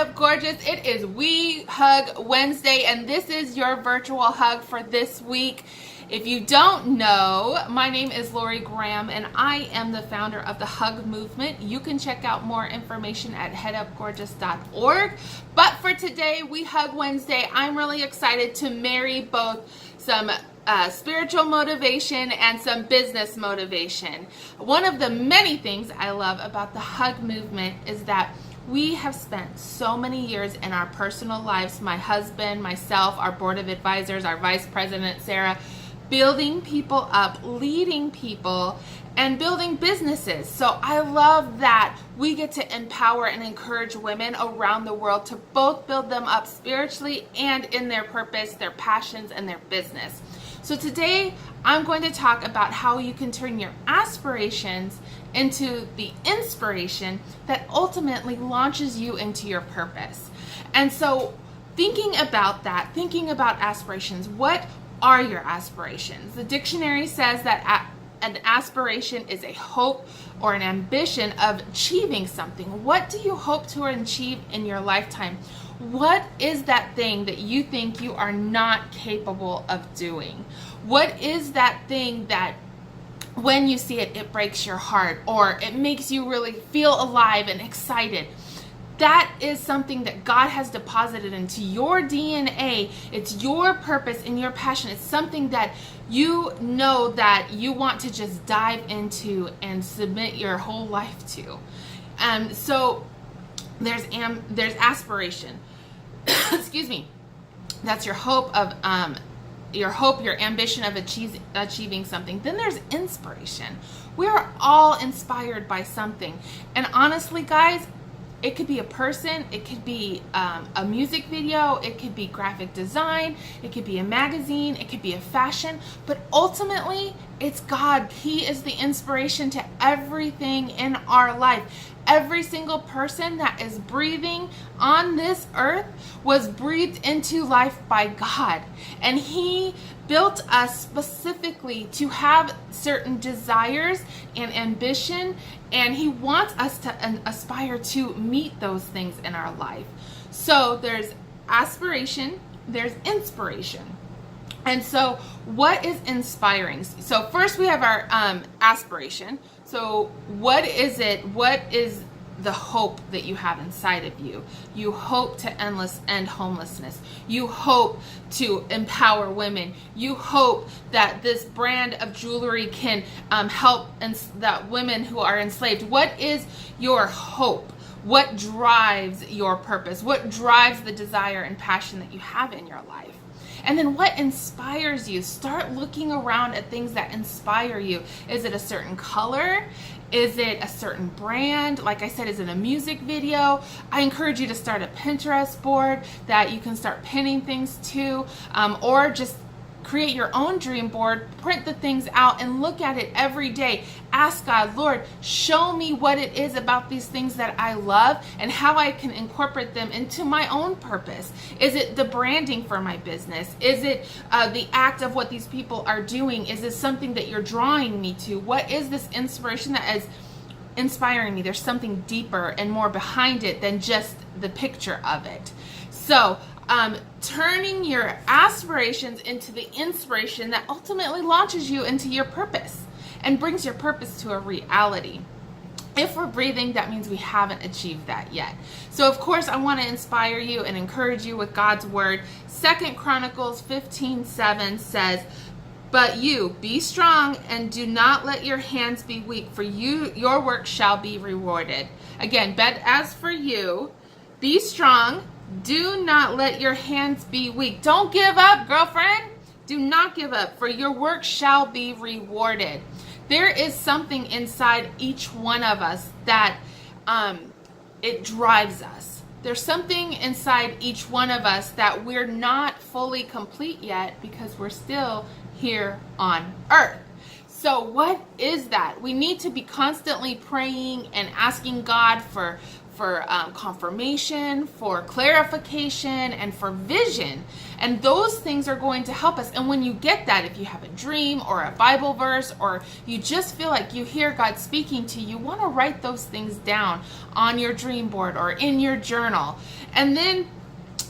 up, gorgeous? It is We Hug Wednesday, and this is your virtual hug for this week. If you don't know, my name is Lori Graham, and I am the founder of the Hug Movement. You can check out more information at headupgorgeous.org. But for today, We Hug Wednesday, I'm really excited to marry both some spiritual motivation and some business motivation. One of the many things I love about the Hug Movement is that we have spent so many years in our personal lives, my husband, myself, our board of advisors, our vice president, Sarah, building people up, leading people, and building businesses. So I love that we get to empower and encourage women around the world to both build them up spiritually and in their purpose, their passions, and their business. So today I'm going to talk about how you can turn your aspirations into the inspiration that ultimately launches you into your purpose. And so thinking about that, thinking about aspirations, what are your aspirations? The dictionary says that an aspiration is a hope or an ambition of achieving something. What do you hope to achieve in your lifetime? What is that thing that you think you are not capable of doing? What is that thing that when you see it, it breaks your heart, or it makes you really feel alive and excited? That is something that God has deposited into your DNA. It's your purpose and your passion. It's something that you know that you want to just dive into and submit your whole life to. So there's aspiration. Excuse me. That's your hope of your ambition of achieving something. Then there's inspiration. We are all inspired by something. And honestly, guys, it could be a person, it could be a music video, it could be graphic design, it could be a magazine, it could be a fashion, but ultimately it's God. He is the inspiration to everything in our life. Every single person that is breathing on this earth was breathed into life by God. And He built us specifically to have certain desires and ambition, and He wants us to aspire to meet those things in our life. So there's aspiration, there's inspiration. And so what is inspiring? So first we have our aspiration. So what is it? What is the hope that you have inside of you? You hope to end homelessness. You hope to empower women. You hope that this brand of jewelry can help that women who are enslaved. What is your hope? What drives your purpose? What drives the desire and passion that you have in your life? And then what inspires you? Start looking around at things that inspire you. Is it a certain color? Is it a certain brand? Like I said, is it a music video? I encourage you to start a Pinterest board that you can start pinning things to, or just create your own dream board, print the things out, and look at it every day. Ask God, Lord, show me what it is about these things that I love and how I can incorporate them into my own purpose. Is it the branding for my business? Is it the act of what these people are doing? Is this something that you're drawing me to? What is this inspiration that is inspiring me? There's something deeper and more behind it than just the picture of it. So turning your aspirations into the inspiration that ultimately launches you into your purpose and brings your purpose to a reality. If we're breathing, that means we haven't achieved that yet. So of course, I want to inspire you and encourage you with God's word. 2 Chronicles 15:7 says, "But you, be strong and do not let your hands be weak, for your work shall be rewarded." Again, but as for you, be strong. Do not let your hands be weak. Don't give up, girlfriend. Do not give up, for your work shall be rewarded. There is something inside each one of us that it drives us. There's something inside each one of us that we're not fully complete yet because we're still here on earth. So what is that? We need to be constantly praying and asking God for confirmation, for clarification, and for vision. And those things are going to help us. And when you get that, if you have a dream or a Bible verse, or you just feel like you hear God speaking to you, you want to write those things down on your dream board or in your journal. And then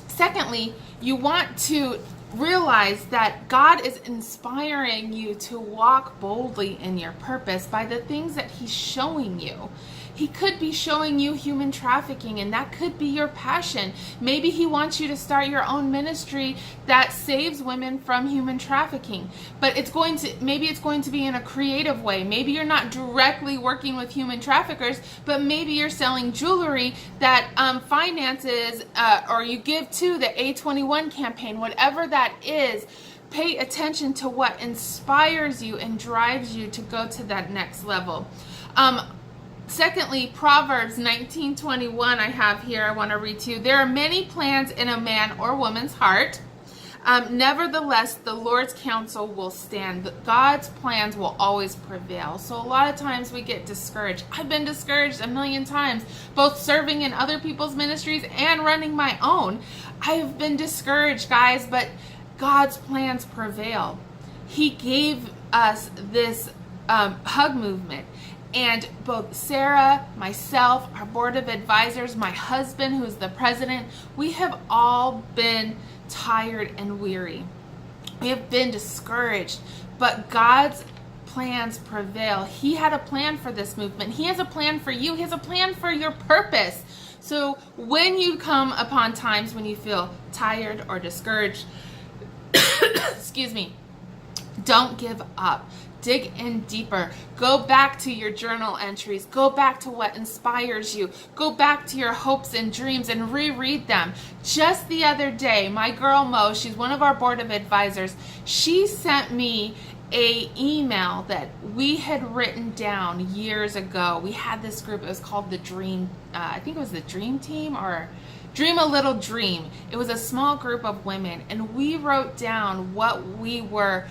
secondly, you want to realize that God is inspiring you to walk boldly in your purpose by the things that He's showing you. He could be showing you human trafficking, and that could be your passion. Maybe He wants you to start your own ministry that saves women from human trafficking. But maybe it's going to be in a creative way. Maybe you're not directly working with human traffickers, but maybe you're selling jewelry that finances or you give to the A21 campaign. Whatever that is, pay attention to what inspires you and drives you to go to that next level. Secondly, Proverbs 19:21 I have here, I want to read to you. There are many plans in a man or woman's heart. Nevertheless, the Lord's counsel will stand. God's plans will always prevail. So a lot of times we get discouraged. I've been discouraged a million times, both serving in other people's ministries and running my own. I have been discouraged, guys, but God's plans prevail. He gave us this hug movement. And both Sarah, myself, our board of advisors, my husband, who's the president, we have all been tired and weary. We have been discouraged, but God's plans prevail. He had a plan for this movement. He has a plan for you. He has a plan for your purpose. So when you come upon times when you feel tired or discouraged, excuse me, don't give up. Dig in deeper. Go back to your journal entries. Go back to what inspires you. Go back to your hopes and dreams and reread them. Just the other day, my girl Mo, she's one of our board of advisors, she sent me an email that we had written down years ago. We had this group. It was called the Dream, I think it was the Dream Team, or Dream a Little Dream. It was a small group of women, and we wrote down what we were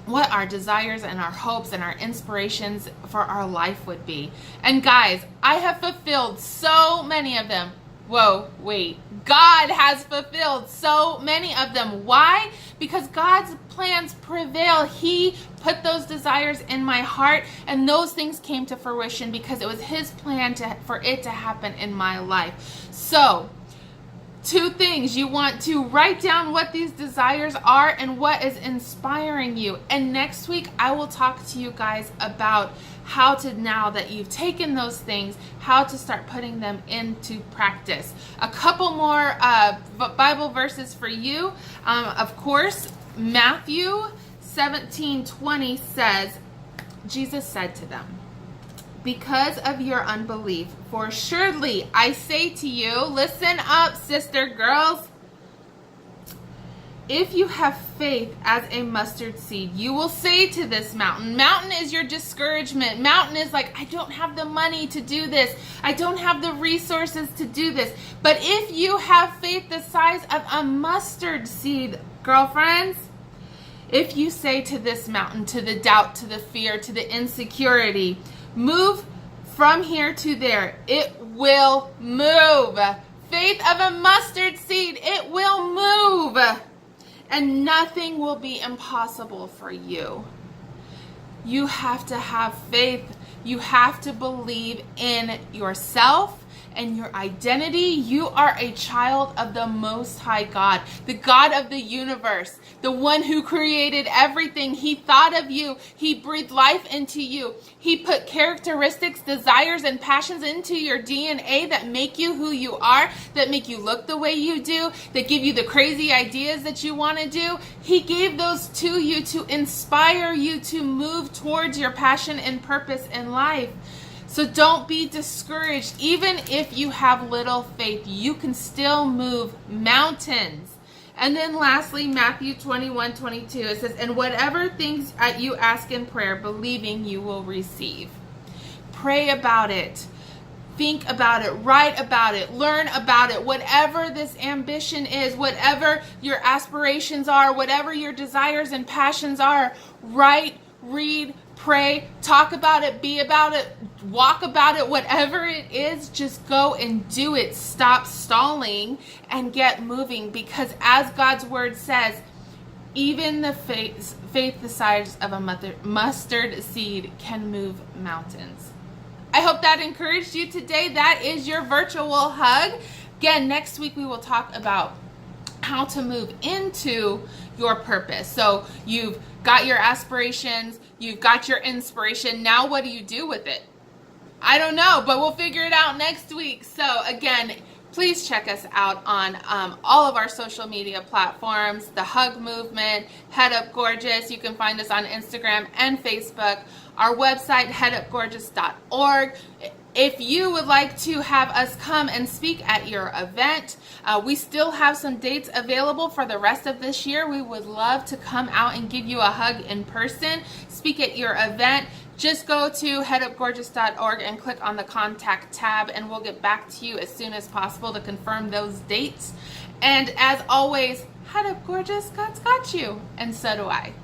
what our desires and our hopes and our inspirations for our life would be. And guys, I have fulfilled so many of them. Whoa, wait. God has fulfilled so many of them. Why? Because God's plans prevail. He put those desires in my heart, and those things came to fruition because it was His plan for it to happen in my life. So, two things. You want to write down what these desires are and what is inspiring you. And next week, I will talk to you guys about how to, now that you've taken those things, how to start putting them into practice. A couple more Bible verses for you. Of course, Matthew 17:20 says, Jesus said to them, because of your unbelief, for assuredly I say to you, listen up, sister girls, if you have faith as a mustard seed, you will say to this mountain. Mountain is your discouragement. Mountain is like, I don't have the money to do this. I don't have the resources to do this. But if you have faith the size of a mustard seed, girlfriends, if you say to this mountain, to the doubt, to the fear, to the insecurity, move from here to there, it will move. Faith of a mustard seed, it will move. And nothing will be impossible for you. You have to have faith. You have to believe in yourself and your identity. You are a child of the Most High God, the God of the universe, the one who created everything. He thought of you. He breathed life into you. He put characteristics, desires, and passions into your DNA that make you who you are, that make you look the way you do, that give you the crazy ideas that you want to do. He gave those to you to inspire you to move towards your passion and purpose in life. So don't be discouraged. Even if you have little faith, you can still move mountains. And then lastly, Matthew 21:22, it says, and whatever things you ask in prayer, believing you will receive. Pray about it. Think about it. Write about it. Learn about it. Whatever this ambition is, whatever your aspirations are, whatever your desires and passions are, write, read, pray, talk about it, be about it, walk about it, whatever it is, just go and do it. Stop stalling and get moving, because as God's word says, even the faith the size of a mustard seed can move mountains. I hope that encouraged you today. That is your virtual hug. Again, next week we will talk about how to move into your purpose. So you've got your aspirations, you've got your inspiration. Now what do you do with it? I don't know, but we'll figure it out next week. So again, please check us out on all of our social media platforms, the Hug Movement, Head Up Gorgeous. You can find us on Instagram and Facebook. Our website, headupgorgeous.org. If you would like to have us come and speak at your event, we still have some dates available for the rest of this year. We would love to come out and give you a hug in person, speak at your event. Just go to headupgorgeous.org and click on the contact tab, and we'll get back to you as soon as possible to confirm those dates. And as always, head up gorgeous, God's got you, and so do I.